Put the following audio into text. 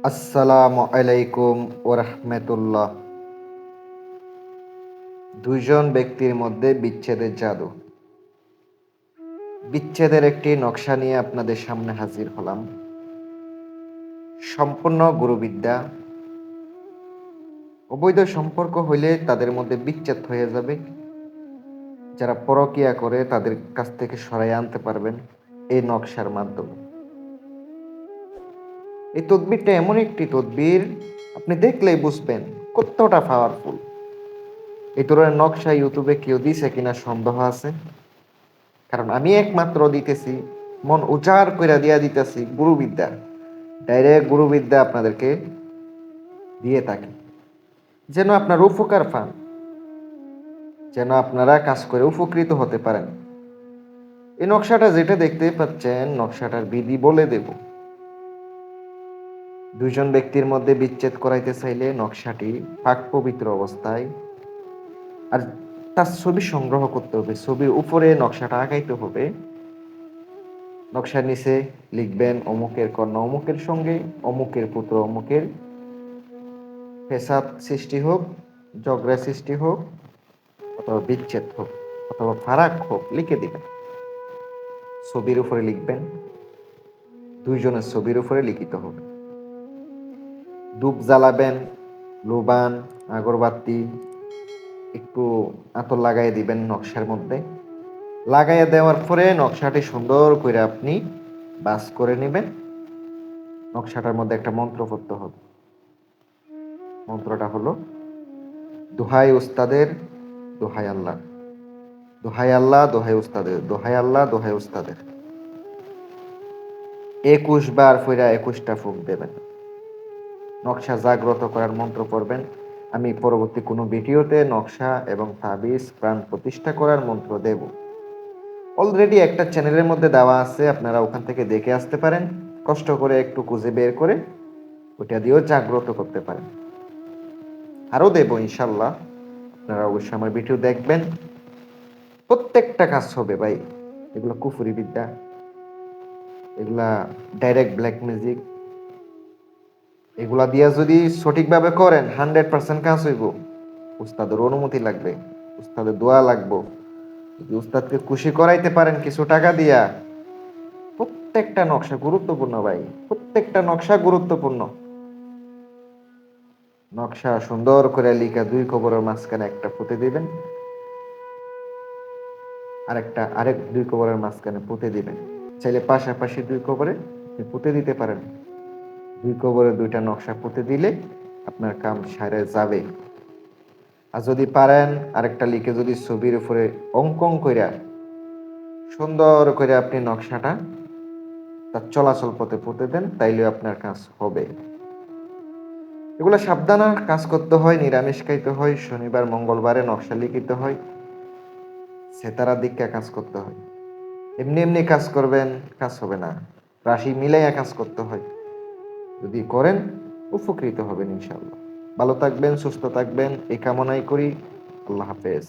আসসালামু আলাইকুম ওরহমতুল্লাহ। দুইজন ব্যক্তির মধ্যে বিচ্ছেদের জাদু। বিচ্ছেদের একটি নকশা নিয়ে আপনাদের সামনে হাজির হলাম। সম্পূর্ণ গুরুবিদ্যা। অবৈধ সম্পর্ক হইলে তাদের মধ্যে বিচ্ছেদ হয়ে যাবে। যারা পরকীয়া করে তাদের কাছ থেকে সরাই আনতে পারবেন এই নকশার মাধ্যমে। এই তদবিরটা এমন একটি তদবির, আপনি দেখলেই বুঝবেন কতটা পাওয়ারফুল। এই ধরনের নকশা ইউটিউবে কেউ দিছে কিনা সন্দেহ আছে, কারণ আমি একমাত্র দিতেছি, মন উজাড় করে দিয়া দিতেছি গুরুবিদ্যা। ডাইরেক্ট গুরুবিদ্যা আপনাদেরকে দিয়ে থাকি, যেন আপনার উপকার পান, যেন আপনারা কাজ করে উপকৃত হতে পারেন। এই নকশাটা যেটা দেখতে পাচ্ছেন, নকশাটার বিধি বলে দেব। দুইজন ব্যক্তির মধ্যে বিচ্ছেদ করাইতে চাইলে নকশাটি পাক পবিত্র অবস্থায়, আর তার ছবি সংগ্রহ করতে হবে। ছবির উপরে নকশাটা আঁকাইতে হবে। নকশার নিচে লিখবেন অমুকের কন্যা অমুকের সঙ্গে, অমুকের পুত্র অমুকের ফেসাদ সৃষ্টি হোক, ঝগড়া সৃষ্টি হোক, অথবা বিচ্ছেদ হোক, অথবা ফারাক হোক, লিখে দিবেন। ছবির উপরে লিখবেন, দুইজনের ছবির উপরে লিখিত হবে। ধূপ জ্বালাবেন, লোবান, আগরবাতি, একটু আতর লাগাই দিবেন নকশার মধ্যে। লাগাইয়া দেওয়ার পরে নকশাটি সুন্দর করে আপনি বাস করে নেবেন। নকশাটার মধ্যে একটা মন্ত্র পড়তে হবে। মন্ত্রটা হলো, দোহাই উস্তাদের, দোহাই আল্লাহ, দোহাই আল্লাহ, দোহাই উস্তাদের, দোহাই আল্লাহ, দোহাই উস্তাদের। 21 বার ফিরা 21টা ফুঁক দেবেন। নকশা জাগ্রত করার মন্ত্র পড়বেন। আমি পরবর্তী কোনো ভিডিওতে নকশা এবং তাবিজ প্রাণ প্রতিষ্ঠা করার মন্ত্র দেব। অলরেডি একটা চ্যানেলের মধ্যে দেওয়া আছে, আপনারা ওখান থেকে দেখে আসতে পারেন। কষ্ট করে একটু খুঁজে বের করে ওটা দিয়েও জাগ্রত করতে পারেন। আরও দেব ইনশাল্লাহ, আপনারা অবশ্যই আমার ভিডিও দেখবেন। প্রত্যেকটা কাজ হবে ভাই। এগুলো কুফুরি বিদ্যা, এগুলা ডাইরেক্ট ব্ল্যাক ম্যাজিক। এগুলা দিয়া যদি সঠিকভাবে করেন 100% কাজ হইব। উস্তাদের অনুমতি লাগবে, উস্তাদের দোয়া লাগবে। যদি উস্তাদকে খুশি করাইতে পারেন কিছু টাকা দিয়া, প্রত্যেকটা নকশা গুরুত্বপূর্ণ ভাই, প্রত্যেকটা নকশা গুরুত্বপূর্ণ। নকশা সুন্দর করে লিখা 2 কবরের মাঝখানে একটা পুঁতে দিবেন, আরেক 2 কবরের মাঝখানে পুঁতে দিবেন। চাইলে পাশাপাশি 2 কবরে পুঁতে দিতে পারেন। 2 কবরে 2টা নকশা পুঁতে দিলে আপনার কাম সারে যাবে। আর যদি পারেন আরেকটা লিখে যদি ছবির উপরে অঙ্কন কইরা সুন্দর করে আপনি নকশাটা তার চলাচল পথে পুঁতে দেন, তাইলে আপনার কাজ হবে। এগুলো সাবধানে কাজ করতে হয়, নিরামিষ খাইতে হয়, শনিবার মঙ্গলবারে নকশা লিখিতে হয়, সেতারা দিককে কাজ করতে হয়। এমনি এমনি কাজ করবেন, কাজ হবে না। রাশি মিলাইয়া কাজ করতে হয়। যদি করেন উপকৃত হবেন ইনশাআল্লাহ। ভালো থাকবেন, সুস্থ থাকবেন এই কামনাই করি। আল্লাহ হাফেজ।